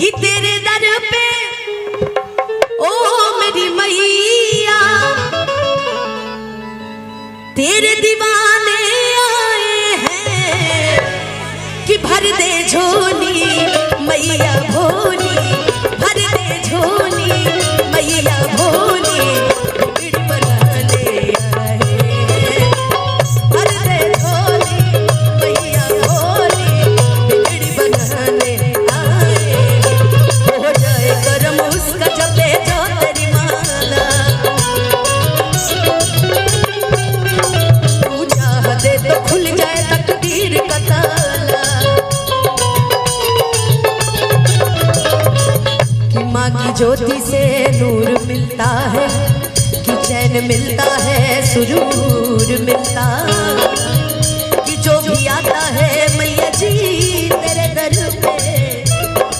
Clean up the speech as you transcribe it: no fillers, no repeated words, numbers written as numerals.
कि तेरे दर पे ओ मेरी मैया तेरे दीवाने आए हैं कि भर दे झोली मैया भोली, भर दे झोली मैया भोली, बिगड़ बनाने आए हैं। भर दे झोली मैया भोली, बिगड़ बनाने आए हैं। हो जाए करम उसका जपे जो तेरी माला, तू चाह दे तो खुल जाए तकदीर का ताला। कि माँ की ज्योति से नूर मिलता है, कि चैन मिलता है, सुरूर मिलता है।